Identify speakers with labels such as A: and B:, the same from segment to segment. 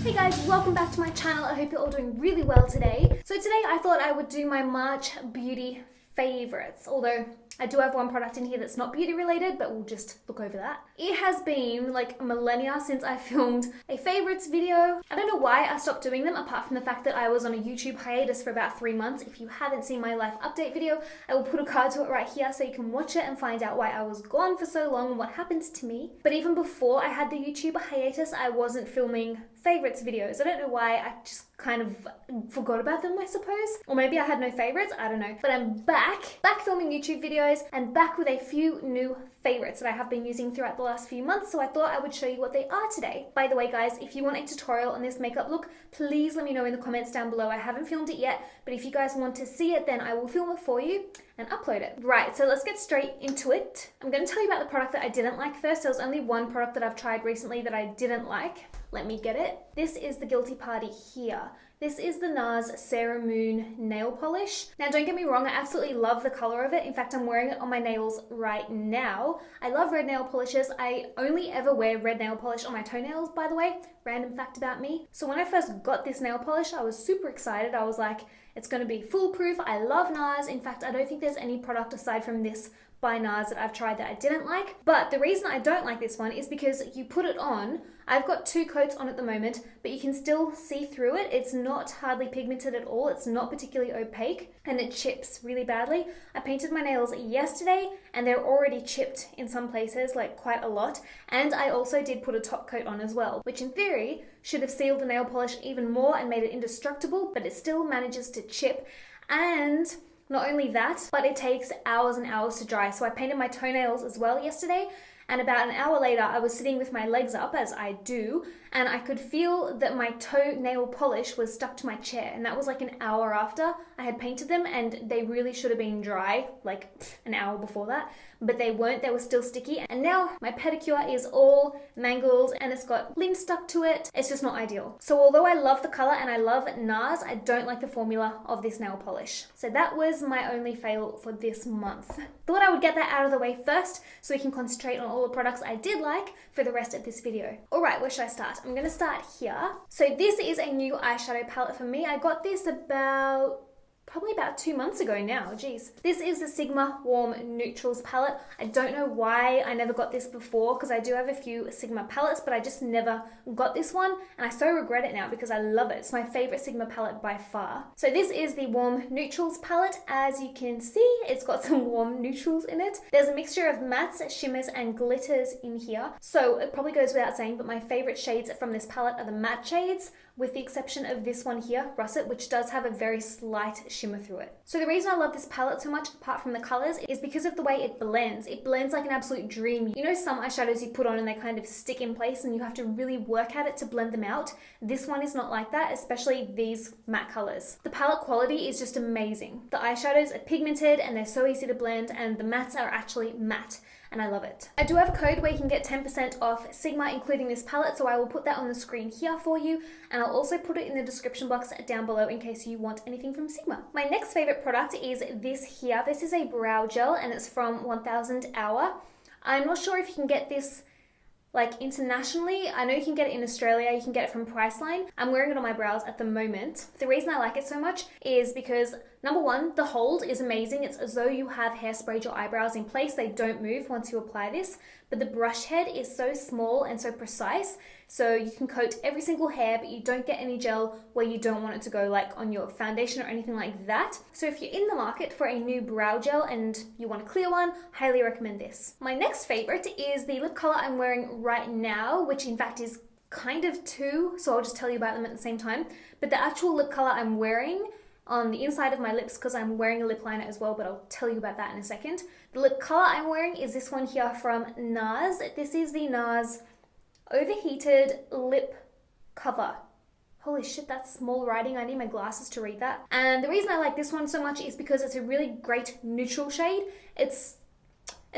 A: Hey guys, welcome back to my channel. I hope you're all doing really well today. So today I thought I would do my March beauty favorites, although I do have one product in here that's not beauty related, but we'll just look over that. It has been like millennia since I filmed a favorites video. I don't know why I stopped doing them, apart from the fact that I was on a YouTube hiatus for about 3 months. If you haven't seen my life update video, I will put a card to it right here so you can watch it and find out why I was gone for so long and what happened to me. But even before I had the YouTube hiatus, I wasn't filming favorites videos. I don't know why, I just kind of forgot about them, I suppose. Or maybe I had no favorites, I don't know. But I'm back filming YouTube videos and back with a few new favorites that I have been using throughout the last few months, so I thought I would show you what they are today. By the way guys, if you want a tutorial on this makeup look, please let me know in the comments down below. I haven't filmed it yet, but if you guys want to see it, then I will film it for you and upload it. Right, so let's get straight into it. I'm going to tell you about the product that I didn't like first. There was only one product that I've tried recently that I didn't like. Let me get it. This is the guilty party here. This is the NARS Sarah Moon nail polish. Now don't get me wrong, I absolutely love the color of it. In fact, I'm wearing it on my nails right now. I love red nail polishes. I only ever wear red nail polish on my toenails, by the way. Random fact about me. So when I first got this nail polish, I was super excited. I was like, it's gonna be foolproof. I love NARS. In fact, I don't think there's any product aside from this by NARS that I've tried that I didn't like. But the reason I don't like this one is because you put it on. I've got 2 coats on at the moment, but you can still see through it. It's not hardly pigmented at all. It's not particularly opaque, and it chips really badly. I painted my nails yesterday and they're already chipped in some places, like quite a lot. And I also did put a top coat on as well, which in theory should have sealed the nail polish even more and made it indestructible, but it still manages to chip. And not only that, but it takes hours and hours to dry. So I painted my toenails as well yesterday, and about an hour later, I was sitting with my legs up, as I do, and I could feel that my toenail polish was stuck to my chair, and that was like an hour after I had painted them, and they really should have been dry, like an hour before that, but they weren't. They were still sticky, and now my pedicure is all mangled, and it's got lint stuck to it. It's just not ideal. So although I love the color and I love NARS, I don't like the formula of this nail polish. So that was my only fail for this month. Thought I would get that out of the way first, so we can concentrate on all the products I did like for the rest of this video. All right, where should I start? I'm gonna start here. So this is a new eyeshadow palette for me. I got this probably about 2 months ago now, geez. This is the Sigma Warm Neutrals palette. I don't know why I never got this before, because I do have a few Sigma palettes, but I just never got this one, and I so regret it now because I love it. It's my favorite Sigma palette by far. So this is the Warm Neutrals palette. As you can see, it's got some warm neutrals in it. There's a mixture of mattes, shimmers, and glitters in here. So it probably goes without saying, but my favorite shades from this palette are the matte shades, with the exception of this one here, Russet, which does have a very slight shimmer through it. So the reason I love this palette so much, apart from the colors, is because of the way it blends. It blends like an absolute dream. You know some eyeshadows you put on and they kind of stick in place and you have to really work at it to blend them out? This one is not like that, especially these matte colors. The palette quality is just amazing. The eyeshadows are pigmented and they're so easy to blend, and the mattes are actually matte, and I love it. I do have a code where you can get 10% off Sigma, including this palette, so I will put that on the screen here for you, and I'll also put it in the description box down below in case you want anything from Sigma. My next favorite product is this here. This is a brow gel, and it's from 1000 Hour. I'm not sure if you can get this like internationally. I know you can get it in Australia, you can get it from Priceline. I'm wearing it on my brows at the moment. The reason I like it so much is because number one, the hold is amazing. It's as though you have hairsprayed your eyebrows in place. They don't move once you apply this, but the brush head is so small and so precise. So you can coat every single hair, but you don't get any gel where you don't want it to go, like on your foundation or anything like that. So if you're in the market for a new brow gel and you want a clear one, highly recommend this. My next favorite is the lip color I'm wearing right now, which in fact is kind of 2, so I'll just tell you about them at the same time. But the actual lip color I'm wearing on the inside of my lips, because I'm wearing a lip liner as well, but I'll tell you about that in a second. The lip color I'm wearing is this one here from NARS. This is the NARS Overheated Lip cover. Holy shit, that's small writing. I need my glasses to read that. And the reason I like this one so much is because it's a really great neutral shade. It's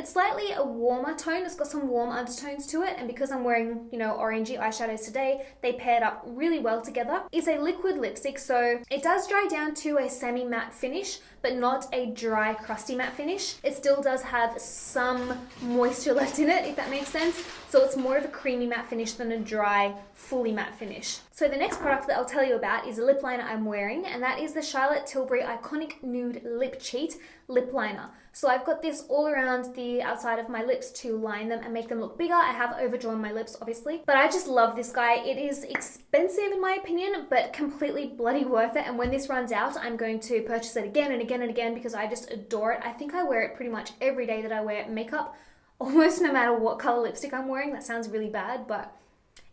A: It's slightly a warmer tone. It's got some warm undertones to it, and because I'm wearing, you know, orangey eyeshadows today, they paired up really well together. It's a liquid lipstick, so it does dry down to a semi-matte finish, but not a dry, crusty matte finish. It still does have some moisture left in it, if that makes sense. So it's more of a creamy matte finish than a dry, fully matte finish. So the next product that I'll tell you about is a lip liner I'm wearing, and that is the Charlotte Tilbury Iconic Nude Lip Cheat Lip Liner. So I've got this all around the outside of my lips to line them and make them look bigger. I have overdrawn my lips, obviously, but I just love this guy. It is expensive in my opinion, but completely bloody worth it. And when this runs out, I'm going to purchase it again and again and again because I just adore it. I think I wear it pretty much every day that I wear makeup, almost no matter what color lipstick I'm wearing. That sounds really bad, but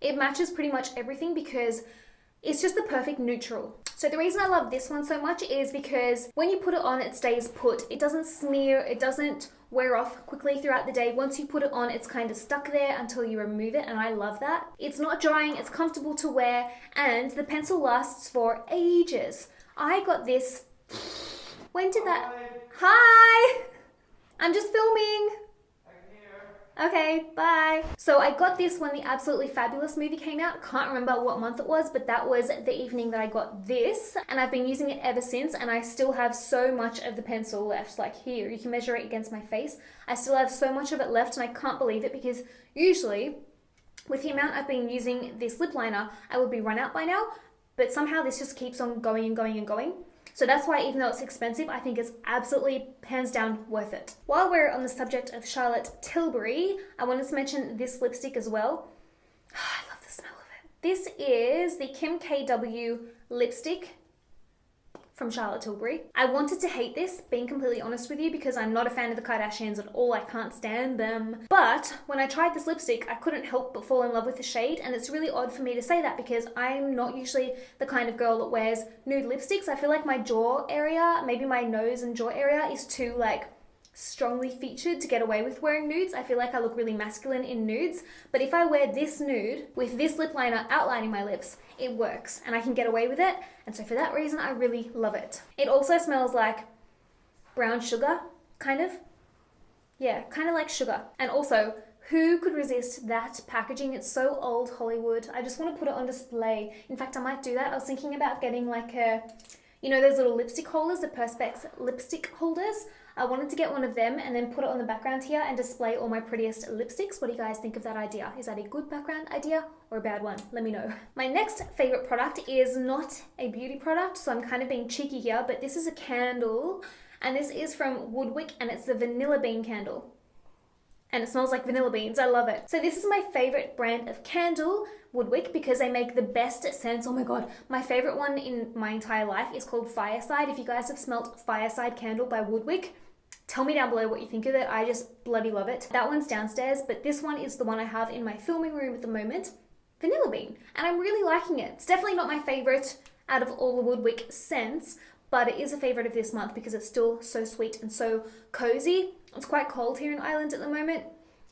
A: it matches pretty much everything because it's just the perfect neutral. So the reason I love this one so much is because when you put it on, it stays put. It doesn't smear, it doesn't wear off quickly throughout the day. Once you put it on, it's kind of stuck there until you remove it, and I love that. It's not drying, it's comfortable to wear, and the pencil lasts for ages. I got this, when did that? Hi! I'm just filming. Okay, bye. So I got this when the Absolutely Fabulous movie came out. Can't remember what month it was, but that was the evening that I got this. And I've been using it ever since, and I still have so much of the pencil left. Like here, you can measure it against my face. I still have so much of it left, and I can't believe it because usually, with the amount I've been using this lip liner, I would be run out by now. But somehow this just keeps on going and going and going. So that's why, even though it's expensive, I think it's absolutely, hands down, worth it. While we're on the subject of Charlotte Tilbury, I wanted to mention this lipstick as well. I love the smell of it. This is the Kim KW lipstick from Charlotte Tilbury. I wanted to hate this, being completely honest with you, because I'm not a fan of the Kardashians at all. I can't stand them. But when I tried this lipstick, I couldn't help but fall in love with the shade, and it's really odd for me to say that because I'm not usually the kind of girl that wears nude lipsticks. I feel like my jaw area, maybe my nose and jaw area is too like strongly featured to get away with wearing nudes. I feel like I look really masculine in nudes, but if I wear this nude with this lip liner outlining my lips, it works and I can get away with it. And so for that reason, I really love it. It also smells like brown sugar, kind of. Yeah, kind of like sugar. And also, who could resist that packaging? It's so old Hollywood. I just want to put it on display. In fact, I might do that. I was thinking about getting like a, you know, those little lipstick holders, the Perspex lipstick holders. I wanted to get one of them and then put it on the background here and display all my prettiest lipsticks. What do you guys think of that idea? Is that a good background idea or a bad one? Let me know. My next favorite product is not a beauty product, so I'm kind of being cheeky here, but this is a candle, and this is from WOODWICK, and it's the Vanilla Bean candle. And it smells like vanilla beans. I love it. So this is my favorite brand of candle, WOODWICK, because they make the best scents. Oh my god, my favorite one in my entire life is called Fireside. If you guys have smelt Fireside candle by WOODWICK, tell me down below what you think of it. I just bloody love it. That one's downstairs, but this one is the one I have in my filming room at the moment. Vanilla Bean. And I'm really liking it. It's definitely not my favorite out of all the WOODWICK scents, but it is a favorite of this month because it's still so sweet and so cozy. It's quite cold here in Ireland at the moment,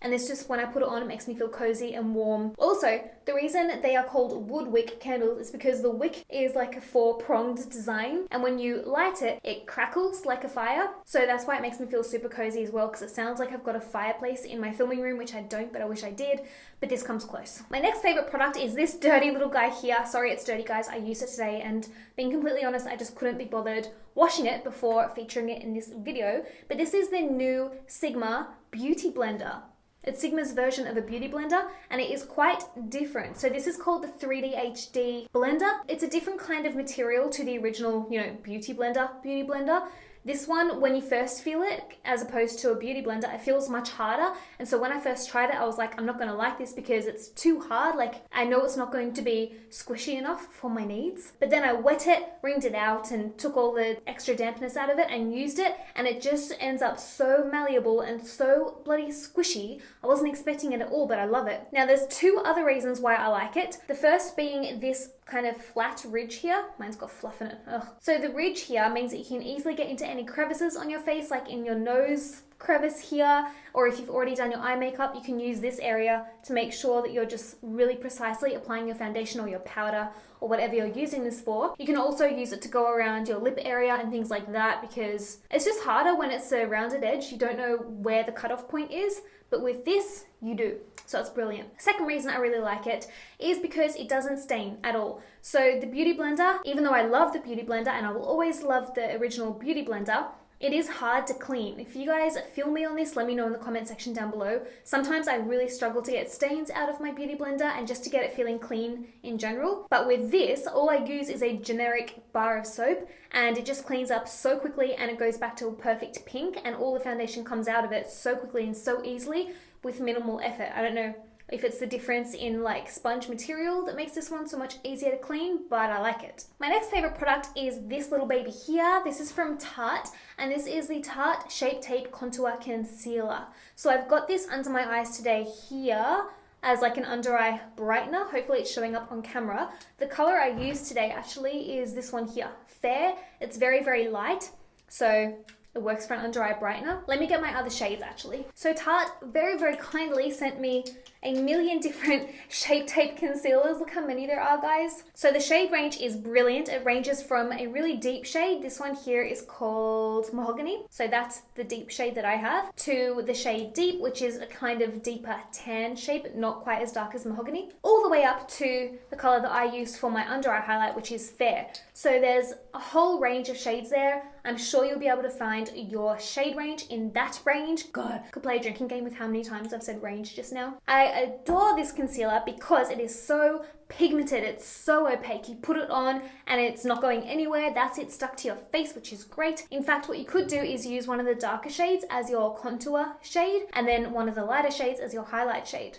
A: and it's just, when I put it on, it makes me feel cozy and warm. Also, the reason they are called WOODWICK candles is because the wick is like a 4-pronged design, and when you light it, it crackles like a fire. So that's why it makes me feel super cozy as well, because it sounds like I've got a fireplace in my filming room, which I don't, but I wish I did. But this comes close. My next favorite product is this dirty little guy here. Sorry, it's dirty, guys. I used it today, and being completely honest, I just couldn't be bothered washing it before featuring it in this video. But this is the new Sigma Beauty Blender. It's Sigma's version of a beauty blender, and it is quite different. So this is called the 3D HD blender. It's a different kind of material to the original, you know, beauty blender. This one, when you first feel it, as opposed to a beauty blender, it feels much harder. And so when I first tried it, I was like, I'm not gonna like this because it's too hard. Like, I know it's not going to be squishy enough for my needs. But then I wet it, wringed it out, and took all the extra dampness out of it and used it. And it just ends up so malleable and so bloody squishy. I wasn't expecting it at all, but I love it. Now, there's 2 other reasons why I like it. The first being this kind of flat ridge here. Mine's got fluff in it. Ugh. So the ridge here means that you can easily get into any crevices on your face, like in your nose crevice here, or if you've already done your eye makeup, you can use this area to make sure that you're just really precisely applying your foundation or your powder or whatever you're using this for. You can also use it to go around your lip area and things like that, because it's just harder when it's a rounded edge. You don't know where the cutoff point is, but with this, you do. So it's brilliant. Second reason I really like it is because it doesn't stain at all. So the Beauty Blender, even though I love the Beauty Blender and I will always love the original Beauty Blender, it is hard to clean. If you guys feel me on this, let me know in the comment section down below. Sometimes I really struggle to get stains out of my Beauty Blender and just to get it feeling clean in general. But with this, all I use is a generic bar of soap and it just cleans up so quickly and it goes back to a perfect pink and all the foundation comes out of it so quickly and so easily with minimal effort. I don't know if it's the difference in like sponge material that makes this one so much easier to clean, but I like it. My next favorite product is this little baby here. This is from Tarte, and this is the Tarte Shape Tape Contour Concealer. So I've got this under my eyes today here as like an under eye brightener. Hopefully it's showing up on camera. The color I used today actually is this one here, Fair. It's very, very light, so it works for an under eye brightener. Let me get my other shades actually. So Tarte very, very kindly sent me a million different Shape Tape concealers. Look how many there are, guys. So the shade range is brilliant. It ranges from a really deep shade. This one here is called Mahogany. So that's the deep shade that I have, to the shade Deep, which is a kind of deeper tan shade, but not quite as dark as Mahogany, all the way up to the color that I used for my under eye highlight, which is Fair. So there's a whole range of shades there. I'm sure you'll be able to find your shade range in that range. God, could play a drinking game with how many times I've said range just now. I adore this concealer because it is so pigmented, it's so opaque. You put it on and it's not going anywhere. That's it, stuck to your face, which is great. In fact, what you could do is use one of the darker shades as your contour shade and then one of the lighter shades as your highlight shade.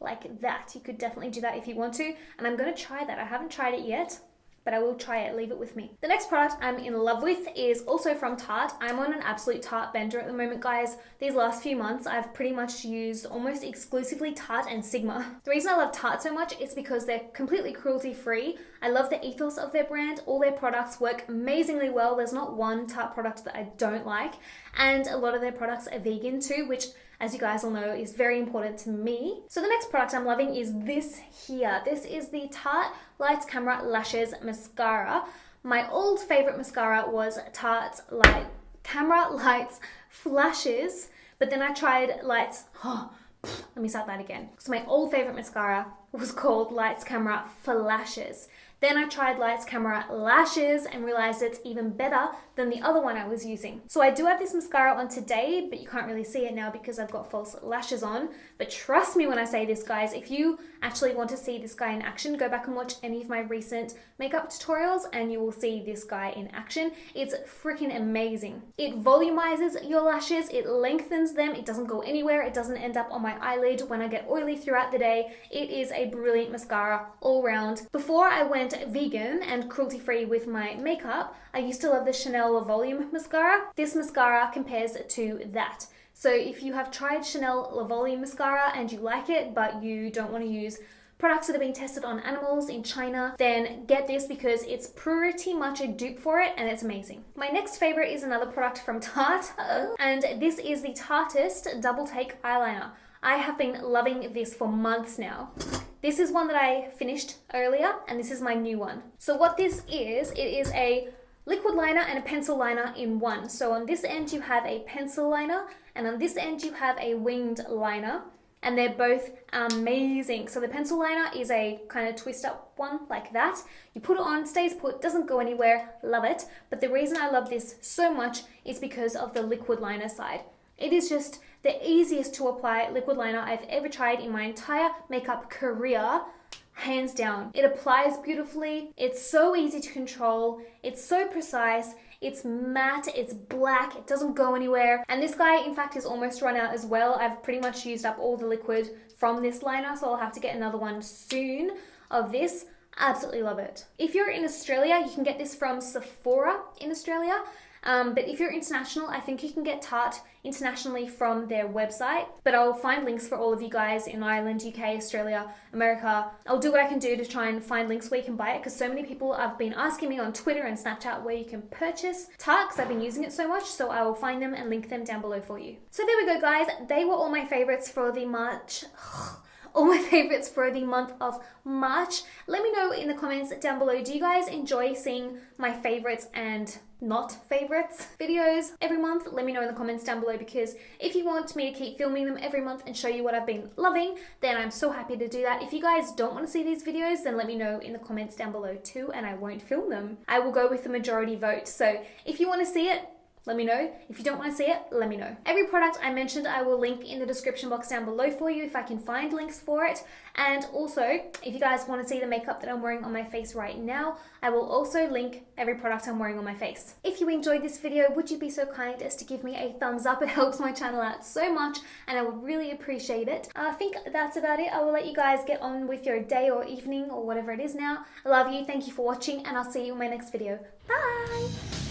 A: Like that. You could definitely do that if you want to, and I'm going to try that. I haven't tried it yet, but I will try it. Leave it with me. The next product I'm in love with is also from Tarte. I'm on an absolute Tarte bender at the moment, guys. These last few months, I've pretty much used almost exclusively Tarte and Sigma. The reason I love Tarte so much is because they're completely cruelty-free. I love the ethos of their brand. All their products work amazingly well. There's not one Tarte product that I don't like. And a lot of their products are vegan too, which, as you guys all know, is very important to me. So the next product I'm loving is this here. This is the Tarte Lights Camera Lashes Mascara. My old favorite mascara was Tarte's Camera Lights Flashes, but then I tried Lights, let me start that again. So my old favorite mascara was called Lights Camera Flashes. Then I tried Lights Camera Lashes and realized it's even better than the other one I was using. So I do have this mascara on today, but you can't really see it now because I've got false lashes on. But trust me when I say this, guys, if you actually want to see this guy in action, go back and watch any of my recent makeup tutorials and you will see this guy in action. It's freaking amazing. It volumizes your lashes, it lengthens them, it doesn't go anywhere, it doesn't end up on my eyelid when I get oily throughout the day. It is a brilliant mascara all round. Before I went vegan and cruelty-free with my makeup, I used to love the Chanel Le Volume mascara. This mascara compares to that. So if you have tried Chanel Le Volume mascara and you like it, but you don't want to use products that have been tested on animals in China, then get this because it's pretty much a dupe for it and it's amazing. My next favorite is another product from Tarte, and this is the Tarteist Double Take Eyeliner. I have been loving this for months now. This is one that I finished earlier, and this is my new one. So what this is, it is a liquid liner and a pencil liner in one. So on this end you have a pencil liner, and on this end you have a winged liner, and they're both amazing. So the pencil liner is a kind of twist up one like that. You put it on, stays put, doesn't go anywhere, love it. But the reason I love this so much is because of the liquid liner side. It is just the easiest to apply liquid liner I've ever tried in my entire makeup career, hands down. It applies beautifully, it's so easy to control, it's so precise, it's matte, it's black, it doesn't go anywhere. And this guy, in fact, is almost run out as well. I've pretty much used up all the liquid from this liner, so I'll have to get another one soon of this. Absolutely love it. If you're in Australia, you can get this from Sephora in Australia. But if you're international, I think you can get Tarte internationally from their website. But I'll find links for all of you guys in Ireland, UK, Australia, America. I'll do what I can do to try and find links where you can buy it, because so many people have been asking me on Twitter and Snapchat where you can purchase Tarte, because I've been using it so much. So I will find them and link them down below for you. So there we go, guys. They were all my favorites for the March. All my favorites for the month of March. Let me know in the comments down below, do you guys enjoy seeing my favorites and not favorites videos every month? Let me know in the comments down below, because if you want me to keep filming them every month and show you what I've been loving, then I'm so happy to do that. If you guys don't want to see these videos, then let me know in the comments down below too, and I won't film them. I will go with the majority vote. So if you want to see it, let me know. If you don't want to see it, let me know. Every product I mentioned, I will link in the description box down below for you if I can find links for it. And also, if you guys want to see the makeup that I'm wearing on my face right now, I will also link every product I'm wearing on my face. If you enjoyed this video, would you be so kind as to give me a thumbs up? It helps my channel out so much, and I would really appreciate it. I think that's about it. I will let you guys get on with your day or evening or whatever it is now. I love you. Thank you for watching, and I'll see you in my next video. Bye!